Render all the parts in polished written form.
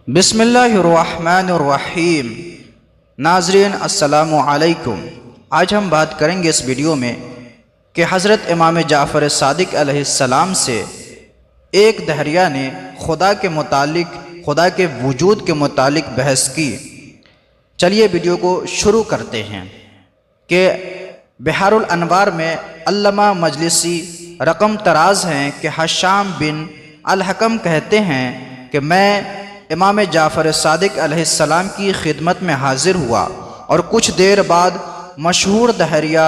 بسم اللہ الرحمن الرحیم۔ ناظرین السلام علیکم۔ آج ہم بات کریں گے اس ویڈیو میں کہ حضرت امام جعفر صادق علیہ السلام سے ایک دہریہ نے خدا کے متعلق، خدا کے وجود کے متعلق بحث کی۔ چلیے ویڈیو کو شروع کرتے ہیں کہ بحار الانوار میں علامہ مجلسی رقم تراز ہیں کہ حشام بن الحکم کہتے ہیں کہ میں امام جعفر صادق علیہ السلام کی خدمت میں حاضر ہوا اور کچھ دیر بعد مشہور دہریہ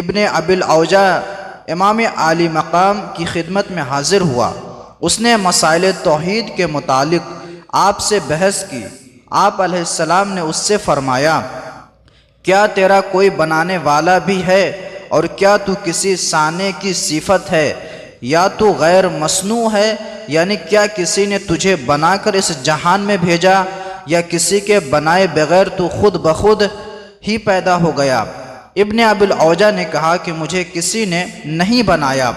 ابن ابی الاوجاع امام عالی مقام کی خدمت میں حاضر ہوا۔ اس نے مسائل توحید کے متعلق آپ سے بحث کی۔ آپ علیہ السلام نے اس سے فرمایا، کیا تیرا کوئی بنانے والا بھی ہے، اور کیا تو کسی صانع کی صفت ہے، یا تو غیر مصنوع ہے، یعنی کیا کسی نے تجھے بنا کر اس جہان میں بھیجا، یا کسی کے بنائے بغیر تو خود بخود ہی پیدا ہو گیا؟ ابن ابی الاوجاع نے کہا کہ مجھے کسی نے نہیں بنایا۔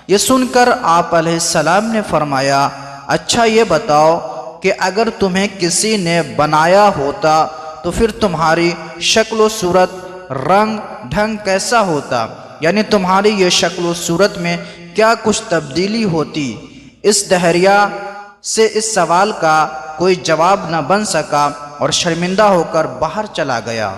یہ سن کر آپ علیہ السلام نے فرمایا، اچھا یہ بتاؤ کہ اگر تمہیں کسی نے بنایا ہوتا تو پھر تمہاری شکل و صورت، رنگ ڈھنگ کیسا ہوتا، یعنی تمہاری یہ شکل و صورت میں کیا کچھ تبدیلی ہوتی؟ اس دہریہ سے اس سوال کا کوئی جواب نہ بن سکا اور شرمندہ ہو کر باہر چلا گیا۔